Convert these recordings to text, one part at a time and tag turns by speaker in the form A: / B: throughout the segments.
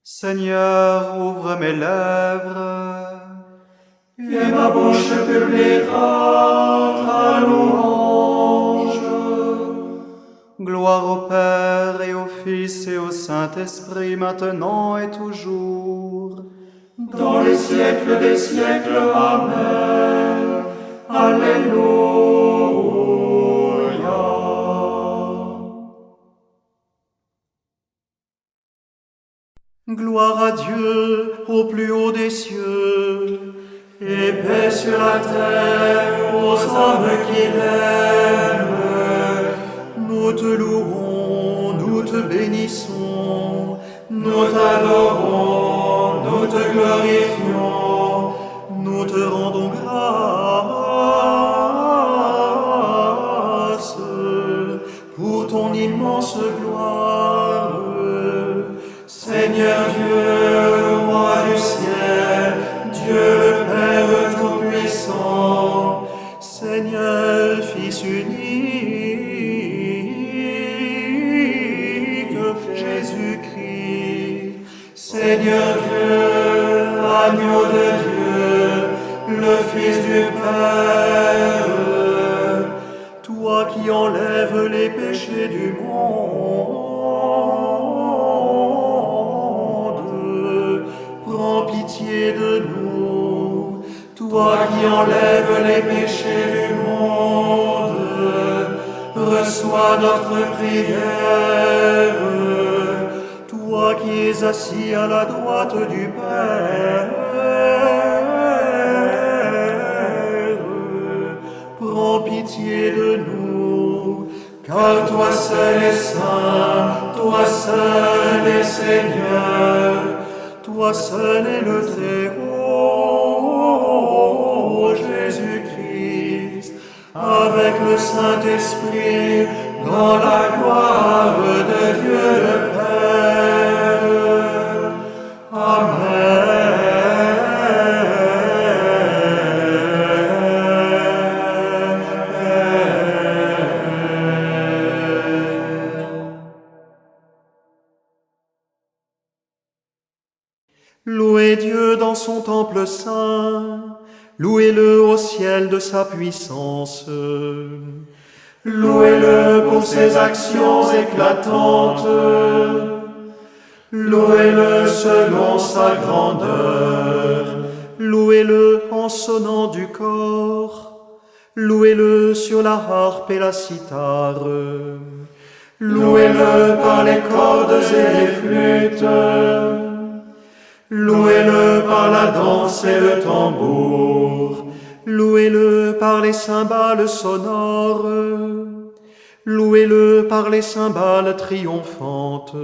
A: Seigneur, ouvre mes lèvres,
B: et ma bouche publiera ta louange.
A: gloire au Père et au Fils et au Saint-Esprit, maintenant et toujours.
B: Dans les siècles des siècles, Amen. Alléluia.
A: Gloire à Dieu au plus haut des cieux,
B: Et paix sur la terre aux âmes qui l'aiment.
A: nous te louons, nous te bénissons,
B: Nous t'adorons, nous te glorifions,
A: nous te rendons grâce pour ton immense gloire.
B: Seigneur Dieu, roi du ciel, Dieu le Père tout-puissant,
A: Seigneur, Fils unique, Jésus-Christ,
B: Seigneur Dieu, agneau de Dieu, le Fils du Père,
A: toi qui enlèves les péchés du monde, prends pitié de nous.
B: toi qui enlèves les péchés du monde, reçois notre prière.
A: Toi qui es assis à la droite du Père, prends pitié de nous,
B: Car toi seul est saint, toi seul est Seigneur,
A: toi seul est le Très-Haut, Jésus-Christ,
B: avec le Saint-Esprit, dans la gloire de Dieu le Père. Amen.
A: Louez Dieu dans son temple saint, louez-le au ciel de sa puissance.
B: Louez-le pour ses actions éclatantes. Louez-le selon sa grandeur.
A: Louez-le en sonnant du corps, louez-le sur la harpe et la cithare.
B: Louez-le par les cordes et les flûtes. Louez-le par la danse et le tambour.
A: Louez-le par les cymbales sonores, louez-le par les cymbales triomphantes.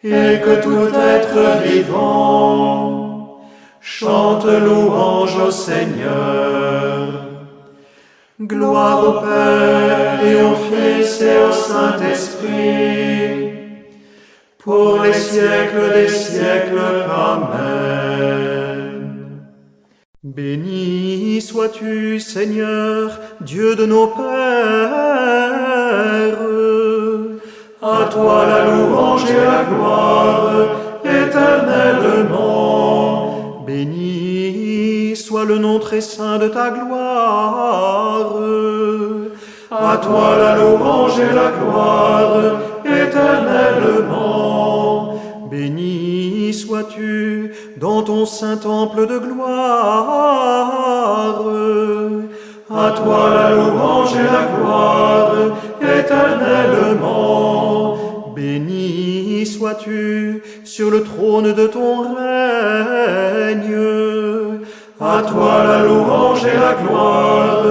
B: Et que tout être vivant chante louange au Seigneur. Gloire au Père et au Fils et au Saint-Esprit, pour les siècles des siècles. Amen.
A: Béni sois-tu, Seigneur, Dieu de nos pères.
B: À toi la louange et la gloire éternellement.
A: Béni soit le nom très saint de ta gloire.
B: À toi la louange et la gloire éternellement.
A: Béni sois-tu dans ton saint temple de gloire.
B: À toi la louange et la gloire éternellement.
A: Béni sois-tu sur le trône de ton règne.
B: À toi la louange et la gloire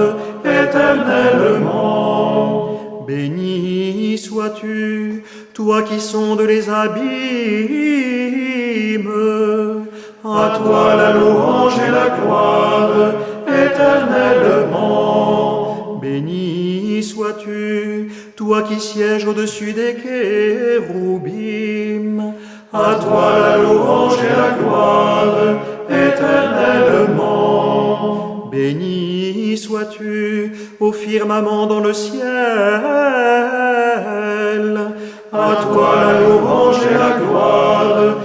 B: éternellement.
A: Béni sois-tu, toi qui sondes les abîmes.
B: À toi la louange et la gloire éternellement.
A: Béni sois-tu, toi qui sièges au-dessus des kéroubim.
B: À toi la louange et la gloire éternellement.
A: Béni sois-tu au firmament dans le ciel.
B: À toi la louange et la gloire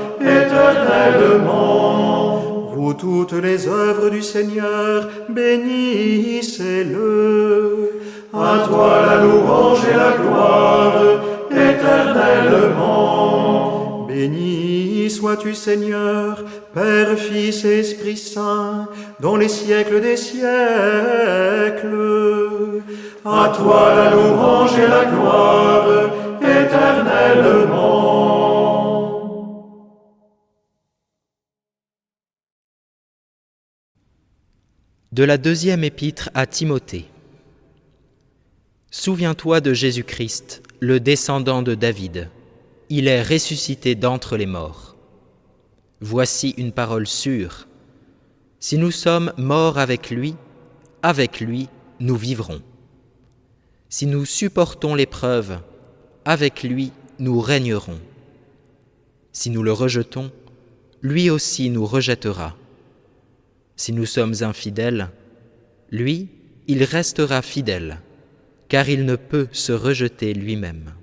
A: toutes les œuvres du Seigneur, bénissez-le.
B: À toi la louange et la gloire, éternellement.
A: Béni sois-tu, Seigneur, Père, Fils et Esprit Saint, dans les siècles des siècles.
B: À toi la louange et la gloire, éternellement.
C: De la deuxième épître à Timothée. Souviens-toi de Jésus-Christ, le descendant de David. Il est ressuscité d'entre les morts. Voici une parole sûre. Si nous sommes morts avec lui nous vivrons. Si nous supportons l'épreuve, avec lui nous régnerons. Si nous le rejetons, lui aussi nous rejettera. Si nous sommes infidèles, lui, il restera fidèle, car il ne peut se rejeter lui-même.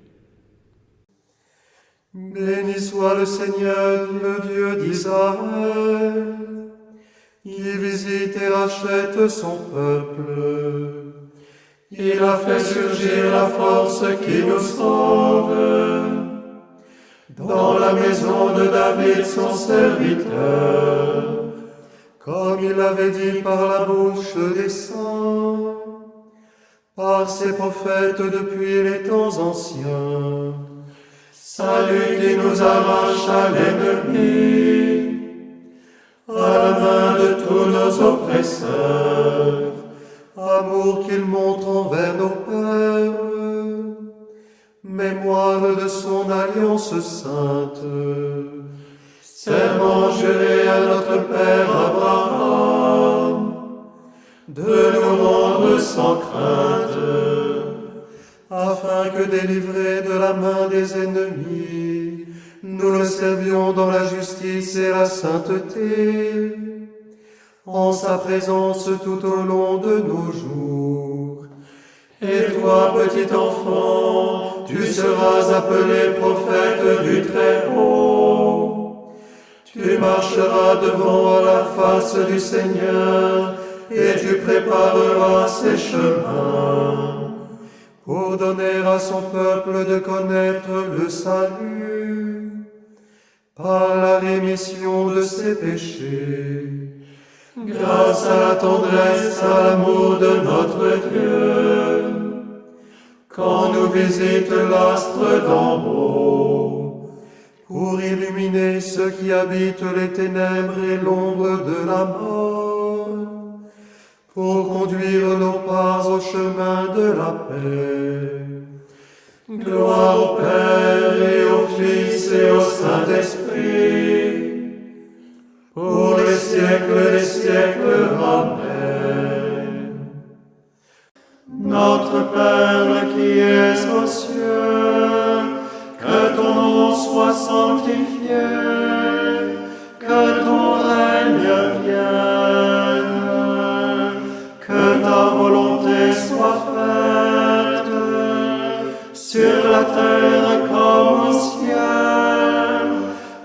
A: Béni soit le Seigneur, le Dieu d'Israël. Il visite et rachète son peuple.
B: Il a fait surgir la force qui nous sauve. Dans la maison de David, son serviteur.
A: Comme il l'avait dit par la bouche des saints, par ses prophètes depuis les temps anciens.
B: Salut qui nous arrache à l'ennemi, à la main de tous nos oppresseurs.
A: Amour qu'il montre envers nos pères, mémoire de son alliance sainte.
B: Serment juré à notre Père Abraham, de nous rendre sans crainte,
A: afin que délivrés de la main des ennemis, nous le servions dans la justice et la sainteté, en sa présence tout au long de nos jours.
B: Et toi, petit enfant, tu seras appelé prophète du Très-Haut. Tu marcheras devant à la face du Seigneur, et tu prépareras ses chemins,
A: pour donner à son peuple de connaître le salut, par la rémission de ses péchés,
B: grâce à la tendresse, à l'amour de notre Dieu, quand nous visite l'astre d'en haut,
A: pour illuminer ceux qui habitent les ténèbres et l'ombre de la mort, pour conduire nos pas au chemin de la paix.
B: Gloire au Père et au Fils et au Saint-Esprit, pour les siècles des siècles. Amen. Notre Père qui es aux cieux, que ton nom soit sanctifié, que ton règne vienne, que ta volonté soit faite, sur la terre comme au ciel.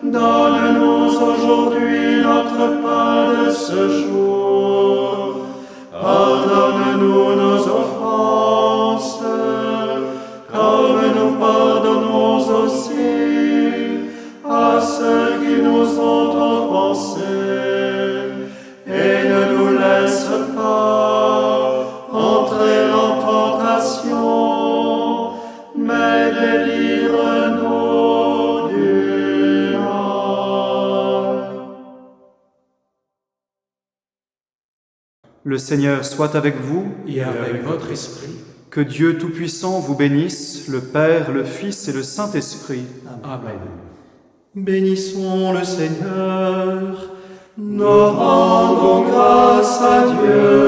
B: Donne-nous aujourd'hui notre pain de ce jour. Pardonne-nous nos offenses, comme nous pardonnons aussi à ceux qui nous ont offensés. Et ne nous laisse pas entrer en tentation, mais délivre-nous du mal.
D: Le Seigneur soit avec vous
B: Et avec votre esprit.
D: Que Dieu Tout-Puissant vous bénisse, le Père, le Fils et le Saint-Esprit.
B: Amen.
A: Bénissons le Seigneur.
B: Nous rendons grâce à Dieu.